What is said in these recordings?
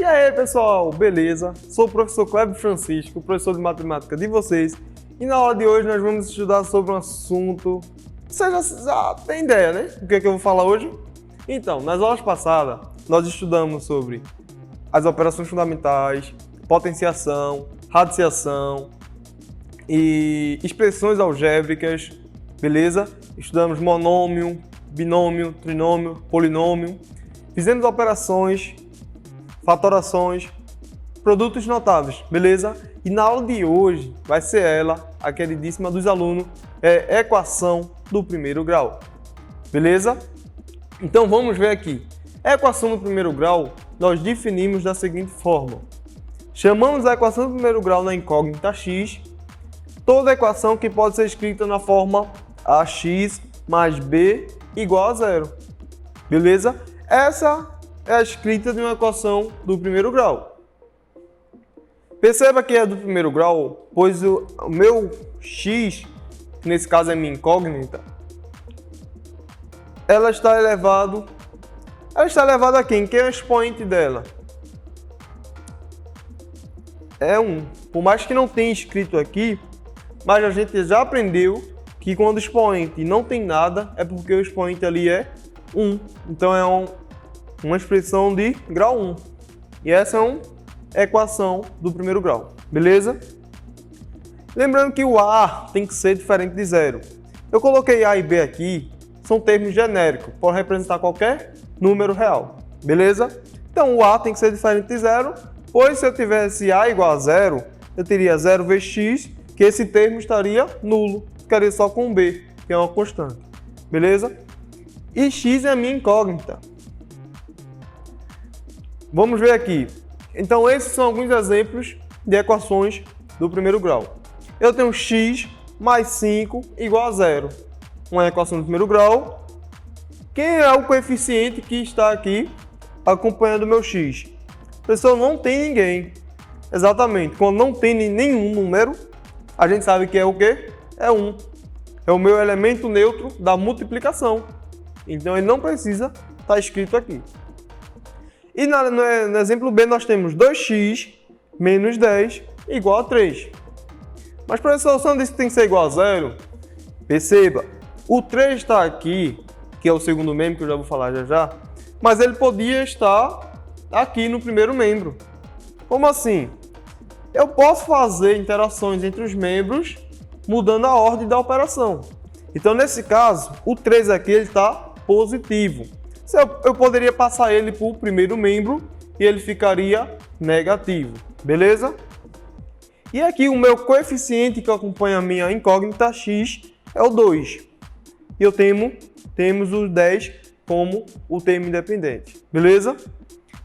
E aí, pessoal, beleza? Sou o professor Cleber Francisco, professor de matemática de vocês, e na aula de hoje nós vamos estudar sobre um assunto... Você já tem ideia, né? O que é que eu vou falar hoje? Então, nas aulas passadas, nós estudamos sobre as operações fundamentais, potenciação, radiciação e expressões algébricas, beleza? Estudamos monômio, binômio, trinômio, polinômio. Fizemos operações, fatorações, produtos notáveis, beleza? E na aula de hoje vai ser ela, a queridíssima dos alunos, equação do primeiro grau, beleza? Então vamos ver aqui. A equação do primeiro grau nós definimos da seguinte forma. Chamamos a equação do primeiro grau na incógnita x, toda equação que pode ser escrita na forma ax mais b igual a zero, beleza? Essa é a escrita de uma equação do primeiro grau. Perceba que é do primeiro grau, pois o meu x, que nesse caso é minha incógnita, ela está elevada a quem? Quem é o expoente dela? É 1. Por mais que não tenha escrito aqui, mas a gente já aprendeu que quando o expoente não tem nada, é porque o expoente ali é 1. Então é uma expressão de grau 1. E essa é uma equação do primeiro grau, beleza? Lembrando que o A tem que ser diferente de zero. Eu coloquei A e B aqui, são termos genéricos, podem representar qualquer número real, beleza? Então o A tem que ser diferente de zero, pois se eu tivesse A igual a zero, eu teria 0 vezes x, que esse termo estaria nulo, ficaria só com B, que é uma constante, beleza? E x é a minha incógnita. Vamos ver aqui. Então esses são alguns exemplos de equações do primeiro grau. Eu tenho x mais 5 igual a zero. Uma equação do primeiro grau. Quem é o coeficiente que está aqui acompanhando o meu x? Pessoal, não tem ninguém. Exatamente. Quando não tem nenhum número, a gente sabe que é o quê? É 1. É o meu elemento neutro da multiplicação. Então ele não precisa estar escrito aqui. E no exemplo B nós temos 2x menos 10 igual a 3. Mas professor, você não disse que tem que ser igual a zero? Perceba, o 3 está aqui, que é o segundo membro, que eu já vou falar já, mas ele podia estar aqui no primeiro membro. Como assim? Eu posso fazer interações entre os membros mudando a ordem da operação. Então nesse caso, o 3 aqui está positivo. Eu poderia passar ele para o primeiro membro e ele ficaria negativo, beleza? E aqui o meu coeficiente que acompanha a minha incógnita x é o 2. E temos o 10 como o termo independente, beleza?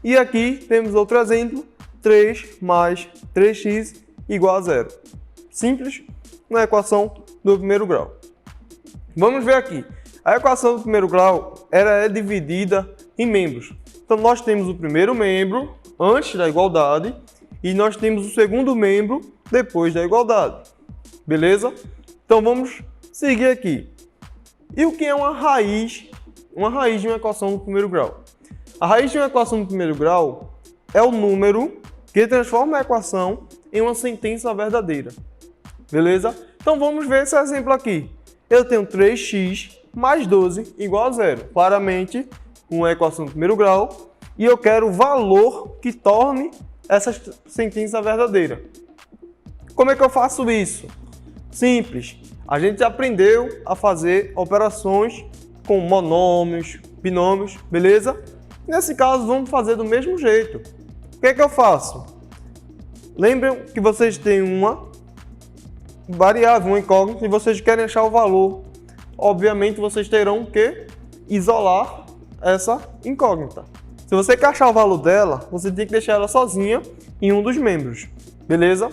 E aqui temos outro exemplo, 3 mais 3x igual a zero. Simples, na equação do primeiro grau. Vamos ver aqui. A equação do primeiro grau ela é dividida em membros. Então nós temos o primeiro membro antes da igualdade e nós temos o segundo membro depois da igualdade. Beleza? Então vamos seguir aqui. E o que é uma raiz? Uma raiz de uma equação do primeiro grau. A raiz de uma equação do primeiro grau é o número que transforma a equação em uma sentença verdadeira. Beleza? Então vamos ver esse exemplo aqui. Eu tenho 3x mais 12 igual a zero. Claramente, uma equação do primeiro grau. E eu quero o valor que torne essa sentença verdadeira. Como é que eu faço isso? Simples. A gente aprendeu a fazer operações com monômios, binômios, beleza? Nesse caso, vamos fazer do mesmo jeito. O que é que eu faço? Lembrem que vocês têm uma variável, uma incógnita, e vocês querem achar o valor. Obviamente, vocês terão que isolar essa incógnita. Se você quer achar o valor dela, você tem que deixar ela sozinha em um dos membros, beleza?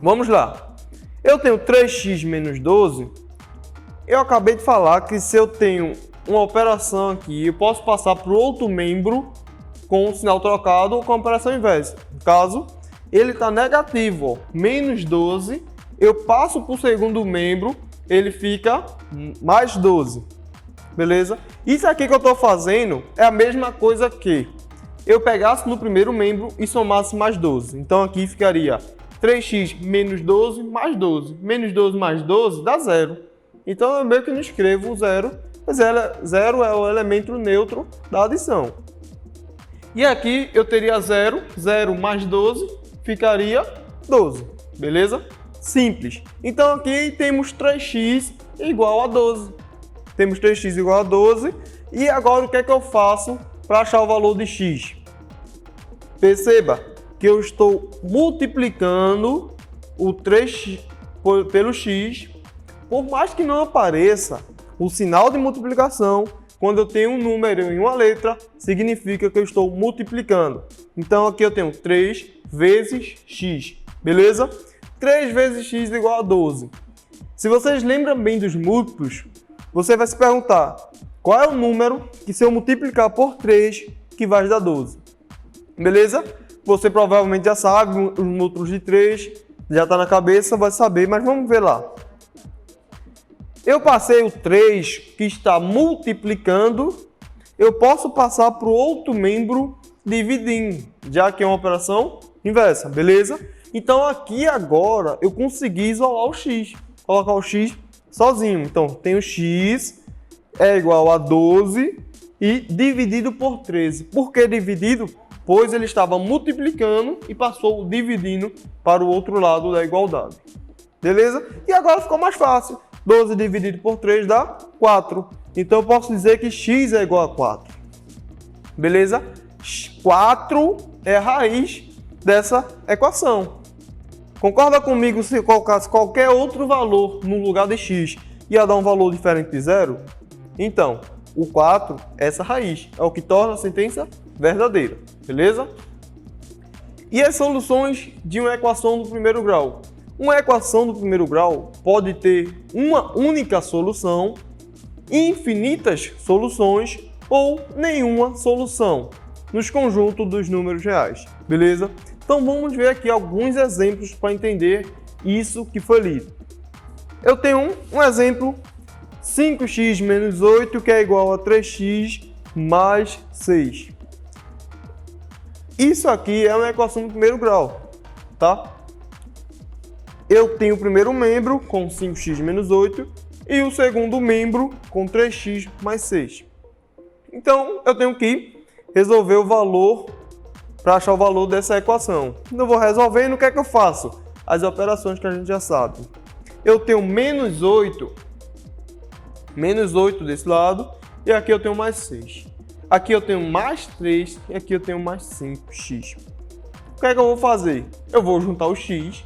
Vamos lá. Eu tenho 3x menos 12. Eu acabei de falar que se eu tenho uma operação aqui, eu posso passar para o outro membro com o sinal trocado ou com a operação inversa. No caso, ele está negativo, ó, menos 12. Eu passo para o segundo membro, ele fica mais 12. Beleza? Isso aqui que eu estou fazendo é a mesma coisa que eu pegasse no primeiro membro e somasse mais 12. Então aqui ficaria 3x menos 12 mais 12. Menos 12 mais 12 dá 0. Então eu meio que não escrevo o 0, mas 0 é o elemento neutro da adição. E aqui eu teria 0, 0 mais 12 ficaria 12, beleza? Simples. Então aqui temos 3x igual a 12. Temos 3x igual a 12. E agora o que é que eu faço para achar o valor de x? Perceba que eu estou multiplicando o 3x pelo x. Por mais que não apareça o sinal de multiplicação, quando eu tenho um número em uma letra, significa que eu estou multiplicando. Então aqui eu tenho 3 vezes x, beleza? 3 vezes x igual a 12. Se vocês lembram bem dos múltiplos, você vai se perguntar qual é o número que, se eu multiplicar por 3, que vai dar 12. Beleza? Você provavelmente já sabe os múltiplos de 3, já está na cabeça, vai saber, mas vamos ver lá. Eu passei o 3 que está multiplicando, eu posso passar para o outro membro dividindo, já que é uma operação inversa, beleza? Então aqui agora eu consegui isolar o x, colocar o x sozinho. Então tenho x é igual a 12 e dividido por 13. Por que dividido? Pois ele estava multiplicando e passou dividindo para o outro lado da igualdade. Beleza? E agora ficou mais fácil. 12 dividido por 3 dá 4. Então eu posso dizer que x é igual a 4. Beleza? 4 é a raiz dessa equação. Concorda comigo se eu colocasse qualquer outro valor no lugar de x ia dar um valor diferente de 0? Então, o 4 é essa raiz, é o que torna a sentença verdadeira, beleza? E as soluções de uma equação do primeiro grau? Uma equação do primeiro grau pode ter uma única solução, infinitas soluções ou nenhuma solução nos conjuntos dos números reais, beleza? Então vamos ver aqui alguns exemplos para entender isso que foi lido. Eu tenho um exemplo, 5x menos 8, que é igual a 3x mais 6. Isso aqui é uma equação do primeiro grau, tá? Eu tenho o primeiro membro com 5x menos 8 e o segundo membro com 3x mais 6. Então eu tenho que resolver o valor para achar o valor dessa equação. Eu vou resolvendo, o que é que eu faço? As operações que a gente já sabe. Eu tenho menos 8 desse lado, e aqui eu tenho mais 6. Aqui eu tenho mais 3 e aqui eu tenho mais 5x. O que é que eu vou fazer? Eu vou juntar o x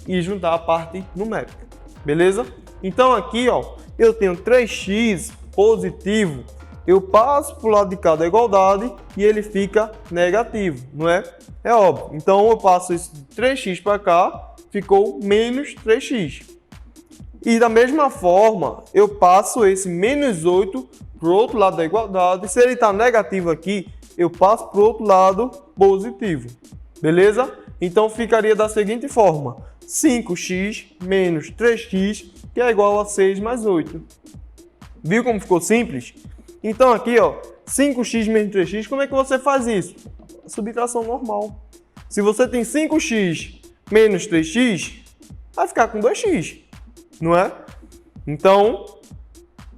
e juntar a parte numérica, beleza? Então aqui, ó, eu tenho 3x positivo. Eu passo para o lado de cá da igualdade e ele fica negativo, não é? É óbvio. Então eu passo esse 3x para cá, ficou menos 3x. E da mesma forma, eu passo esse menos 8 para o outro lado da igualdade. Se ele está negativo aqui, eu passo para o outro lado positivo. Beleza? Então ficaria da seguinte forma: 5x menos 3x, que é igual a 6 mais 8. Viu como ficou simples? Então aqui, ó, 5x menos 3x, como é que você faz isso? Subtração normal. Se você tem 5x menos 3x, vai ficar com 2x, não é? Então,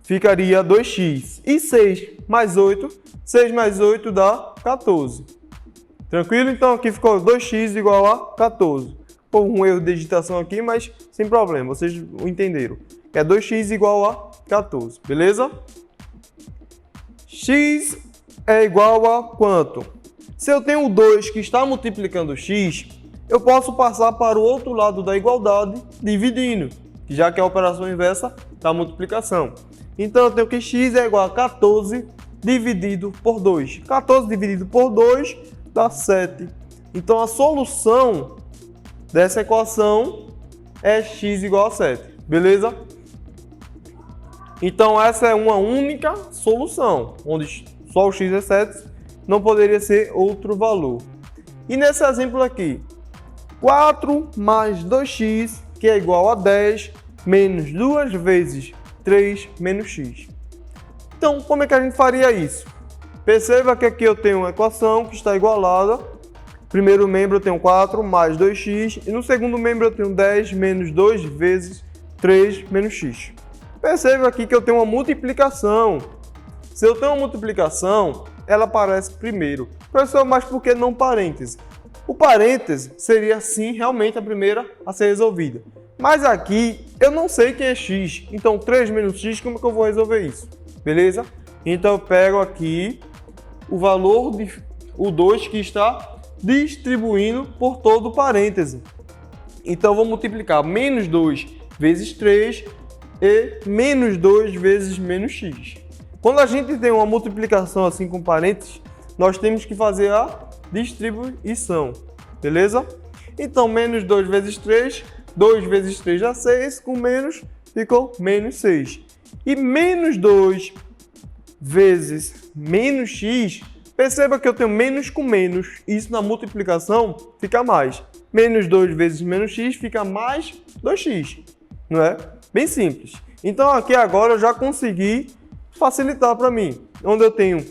ficaria 2x. E 6 mais 8, 6 mais 8 dá 14. Tranquilo? Então aqui ficou 2x igual a 14. Houve um erro de digitação aqui, mas sem problema, vocês entenderam. É 2x igual a 14, beleza? X é igual a quanto? Se eu tenho 2 que está multiplicando x, eu posso passar para o outro lado da igualdade dividindo, já que a operação inversa da multiplicação. Então eu tenho que x é igual a 14 dividido por 2. 14 dividido por 2 dá 7. Então a solução dessa equação é x igual a 7, beleza? Então essa é uma única solução, onde só o x é 7, não poderia ser outro valor. E nesse exemplo aqui, 4 mais 2x, que é igual a 10, menos 2 vezes 3 menos x. Então, como é que a gente faria isso? Perceba que aqui eu tenho uma equação que está igualada. Primeiro membro eu tenho 4 mais 2x, e no segundo membro eu tenho 10 menos 2 vezes 3 menos x. Perceba aqui que eu tenho uma multiplicação. Se eu tenho uma multiplicação, ela aparece primeiro. Professor, mas por que não parêntese? O parêntese seria sim realmente a primeira a ser resolvida. Mas aqui eu não sei quem é x, então 3 menos x, como é que eu vou resolver isso? Beleza? Então eu pego aqui o valor o 2 que está distribuindo por todo o parêntese. Então, eu vou multiplicar menos 2 vezes 3 e menos 2 vezes menos x. Quando a gente tem uma multiplicação assim com parênteses, nós temos que fazer a distribuição, beleza? Então, menos 2 vezes 3, 2 vezes 3 dá 6, com menos ficou menos 6. E menos 2 vezes menos x, perceba que eu tenho menos com menos, isso na multiplicação fica mais. Menos 2 vezes menos x fica mais 2x, não é? Bem simples. Então aqui agora eu já consegui facilitar para mim, onde eu tenho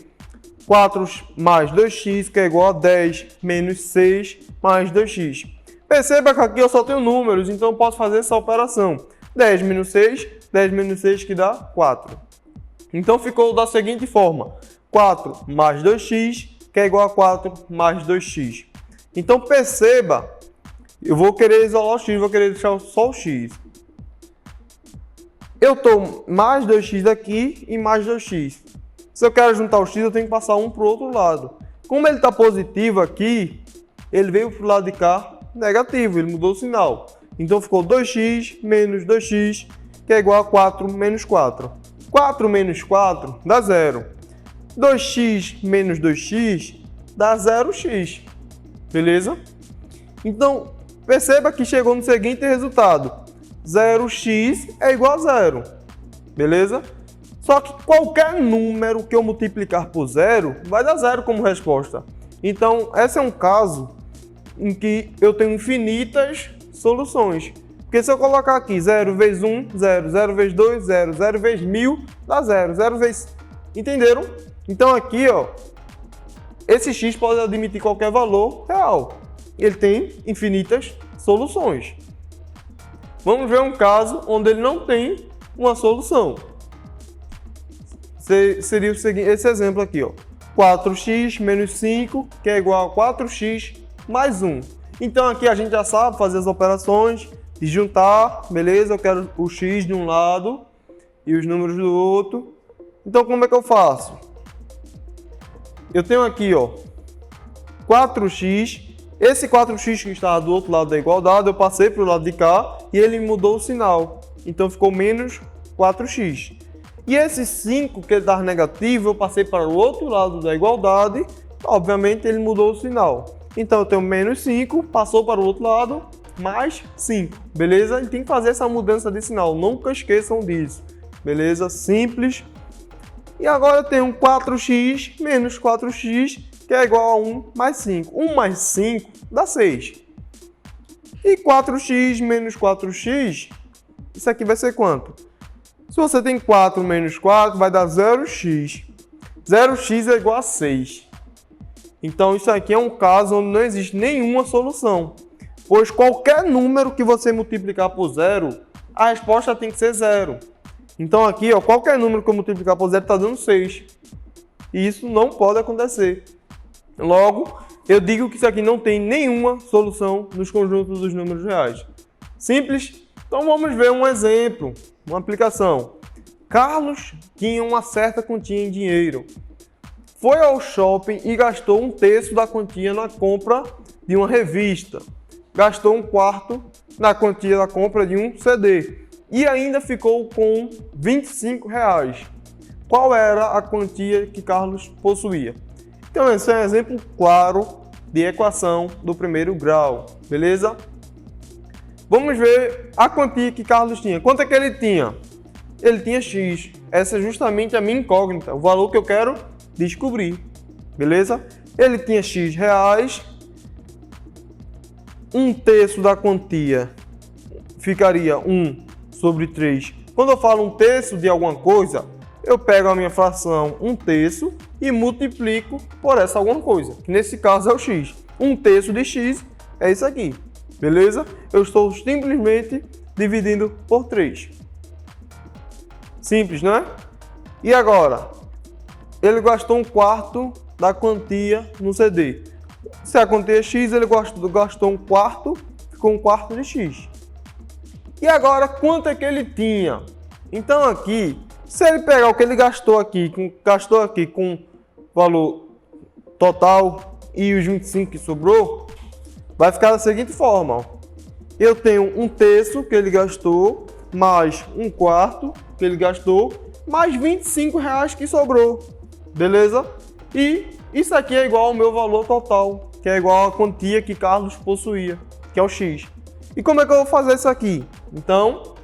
4 mais 2x, que é igual a 10 menos 6 mais 2x. Perceba que aqui eu só tenho números, então eu posso fazer essa operação. 10 menos 6 que dá 4. Então ficou da seguinte forma. 4 mais 2x, que é igual a 4 mais 2x. Então perceba, eu vou querer isolar o x, vou querer deixar só o x. Eu estou mais 2x aqui e mais 2x. Se eu quero juntar o x, eu tenho que passar um para o outro lado. Como ele está positivo aqui, ele veio para o lado de cá negativo, ele mudou o sinal. Então ficou 2x menos 2x, que é igual a 4 menos 4. 4 menos 4 dá 0. 2x menos 2x dá 0x, beleza? Então, perceba que chegou no seguinte resultado. 0x é igual a 0, beleza? Só que qualquer número que eu multiplicar por 0 vai dar 0 como resposta. Então, esse é um caso em que eu tenho infinitas soluções. Porque se eu colocar aqui 0 vezes 1, 0, 0 vezes 2, 0, 0 vezes 1000, dá 0, 0 vezes... Entenderam? Então aqui, ó, esse x pode admitir qualquer valor real. Ele tem infinitas soluções. Vamos ver um caso onde ele não tem uma solução. Seria o seguinte, esse exemplo aqui, ó. 4x menos 5, que é igual a 4x mais 1. Então aqui a gente já sabe fazer as operações de juntar, beleza? Eu quero o x de um lado e os números do outro. Então como é que eu faço? Eu tenho aqui, ó, 4x. Esse 4x que está do outro lado da igualdade, eu passei para o lado de cá e ele mudou o sinal. Então ficou menos 4x. E esse 5 que está negativo, eu passei para o outro lado da igualdade. Obviamente ele mudou o sinal. Então eu tenho menos 5, passou para o outro lado, mais 5. Beleza? E tem que fazer essa mudança de sinal. Nunca esqueçam disso. Beleza? Simples. E agora eu tenho 4x menos 4x, que é igual a 1 mais 5. 1 mais 5 dá 6. E 4x menos 4x, isso aqui vai ser quanto? Se você tem 4 menos 4, vai dar 0x. 0x é igual a 6. Então isso aqui é um caso onde não existe nenhuma solução. Pois qualquer número que você multiplicar por 0, a resposta tem que ser 0. Então aqui, ó, qualquer número que eu multiplicar por 0 está dando 6. E isso não pode acontecer. Logo, eu digo que isso aqui não tem nenhuma solução nos conjuntos dos números reais. Simples? Então vamos ver um exemplo, uma aplicação. Carlos tinha uma certa quantia em dinheiro. Foi ao shopping e gastou 1/3 da quantia na compra de uma revista. Gastou 1/4 na quantia da compra de um CD. E ainda ficou com R$25. Qual era a quantia que Carlos possuía? Então esse é um exemplo claro de equação do primeiro grau, beleza? Vamos ver a quantia que Carlos tinha. Quanto é que ele tinha? Ele tinha x. Essa é justamente a minha incógnita, o valor que eu quero descobrir, beleza? Ele tinha x reais. 1/3 da quantia ficaria 1/3. Quando eu falo 1/3 de alguma coisa, eu pego a minha fração 1/3 e multiplico por essa alguma coisa, que nesse caso é o x. 1/3 de x é isso aqui, beleza? Eu estou simplesmente dividindo por 3. Simples, não é? E agora, ele gastou 1/4 da quantia no CD. Se a quantia é x, ele gastou 1/4, ficou 1/4 de x. E agora, quanto é que ele tinha? Então aqui, se ele pegar o que ele gastou aqui com valor total e os 25 que sobrou, vai ficar da seguinte forma. Ó. Eu tenho 1/3 que ele gastou, mais 1/4 que ele gastou, mais R$25 que sobrou, beleza? E isso aqui é igual ao meu valor total, que é igual à quantia que Carlos possuía, que é o x. E como é que eu vou fazer isso aqui? Então,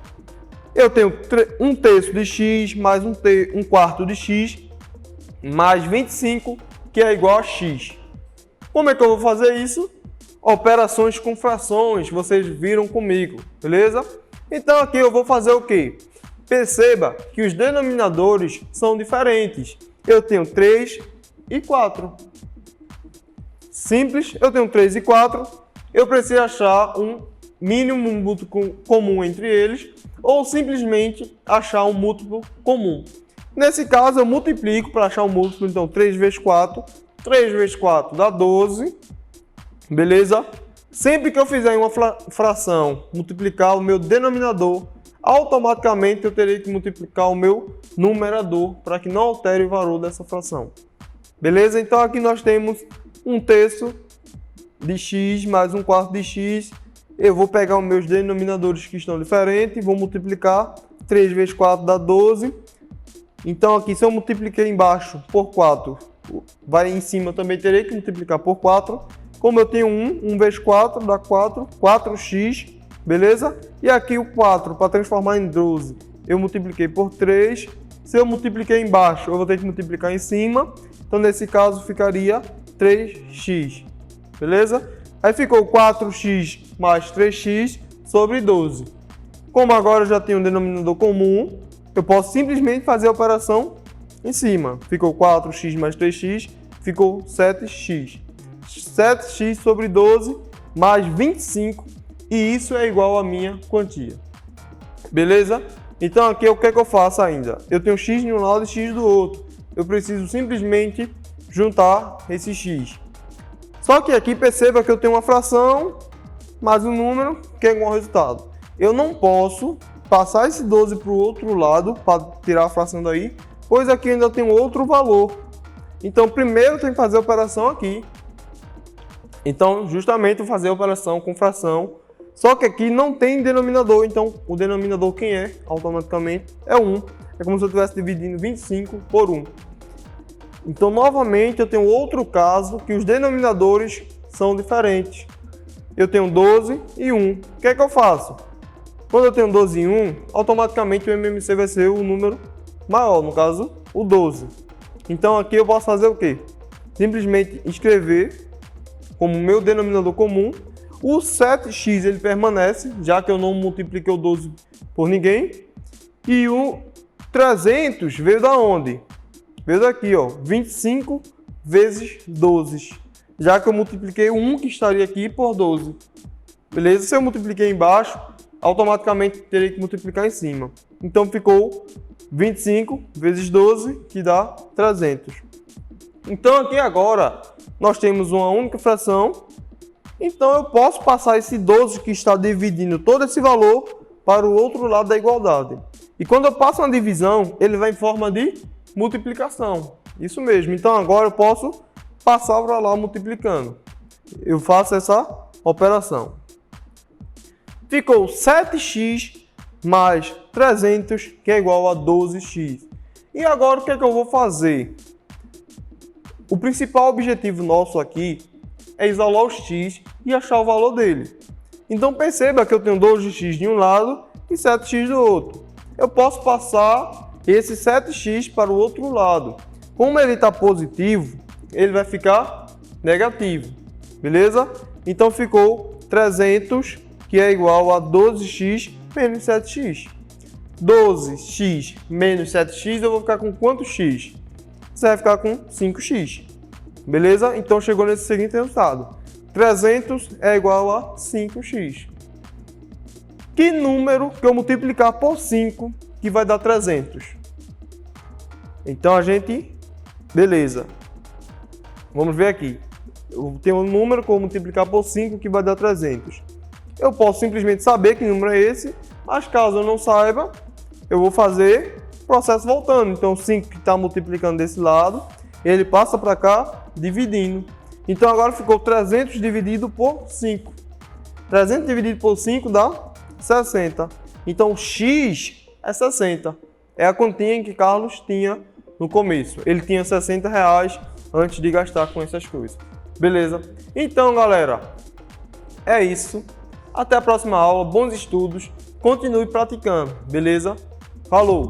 eu tenho 1/3 de x mais 1/4 de x mais 25, que é igual a x. Como é que eu vou fazer isso? Operações com frações, vocês viram comigo, beleza? Então aqui eu vou fazer o quê? Perceba que os denominadores são diferentes. Eu tenho 3 e 4. Simples, eu tenho 3 e 4. Eu preciso achar um mínimo múltiplo comum entre eles ou simplesmente achar um múltiplo comum. Nesse caso eu multiplico para achar um múltiplo, então 3 vezes 4. 3 vezes 4 dá 12, beleza? Sempre que eu fizer uma fração multiplicar o meu denominador, automaticamente eu terei que multiplicar o meu numerador para que não altere o valor dessa fração. Beleza? Então aqui nós temos 1/3 de x mais 1/4 de x. Eu vou pegar os meus denominadores que estão diferentes, vou multiplicar. 3 vezes 4 dá 12. Então aqui se eu multipliquei embaixo por 4, vai em cima eu também terei que multiplicar por 4. Como eu tenho 1 vezes 4 dá 4, 4x, beleza? E aqui o 4, para transformar em 12, eu multipliquei por 3. Se eu multipliquei embaixo, eu vou ter que multiplicar em cima. Então, nesse caso, ficaria 3x, beleza? Aí ficou 4x mais 3x sobre 12. Como agora eu já tenho um denominador comum, eu posso simplesmente fazer a operação em cima. Ficou 4x mais 3x, ficou 7x. 7x sobre 12 mais 25, e isso é igual à minha quantia. Beleza? Então aqui o que é que eu faço ainda? Eu tenho x de um lado e x do outro. Eu preciso simplesmente juntar esse x. Só que aqui perceba que eu tenho uma fração mais um número que é igual ao resultado. Eu não posso passar esse 12 para o outro lado para tirar a fração daí, pois aqui ainda tem outro valor. Então primeiro eu tenho que fazer a operação aqui. Então, justamente, vou fazer a operação com fração. Só que aqui não tem denominador, então o denominador quem é, automaticamente, é 1. É como se eu estivesse dividindo 25 por 1. Então, novamente, eu tenho outro caso que os denominadores são diferentes. Eu tenho 12 e 1. O que é que eu faço? Quando eu tenho 12 e 1, automaticamente o MMC vai ser o número maior, no caso, o 12. Então, aqui eu posso fazer o quê? Simplesmente escrever como meu denominador comum, o 7x ele permanece, já que eu não multipliquei o 12 por ninguém, e o 300 veio da onde? Veio daqui, ó, 25 vezes 12, já que eu multipliquei o 1 que estaria aqui por 12. Beleza? Se eu multipliquei embaixo, automaticamente terei que multiplicar em cima. Então ficou 25 vezes 12, que dá 300. Então aqui agora nós temos uma única fração, então eu posso passar esse 12 que está dividindo todo esse valor para o outro lado da igualdade. E quando eu passo uma divisão, ele vai em forma de multiplicação. Isso mesmo, então agora eu posso passar para lá multiplicando. Eu faço essa operação. Ficou 7x mais 300, que é igual a 12x. E agora o que é que eu vou fazer? O principal objetivo nosso aqui é isolar o x e achar o valor dele. Então perceba que eu tenho 12x de um lado e 7x do outro. Eu posso passar esse 7x para o outro lado. Como ele está positivo, ele vai ficar negativo, beleza? Então ficou 300, que é igual a 12x menos 7x. 12x menos 7x, eu vou ficar com quanto x? Você vai ficar com 5x. Beleza? Então chegou nesse seguinte resultado. 300 é igual a 5x. Que número que eu multiplicar por 5 que vai dar 300? Então a gente... Beleza. Vamos ver aqui. Eu tenho um número que eu vou multiplicar por 5 que vai dar 300. Eu posso simplesmente saber que número é esse, mas caso eu não saiba, eu vou fazer processo voltando. Então 5 que está multiplicando desse lado, ele passa para cá dividindo. Então agora ficou 300 dividido por 5. 300 dividido por 5 dá 60. Então x é 60. É a quantia que Carlos tinha no começo. Ele tinha R$60 antes de gastar com essas coisas. Beleza? Então, galera, é isso. Até a próxima aula. Bons estudos. Continue praticando. Beleza? Falou!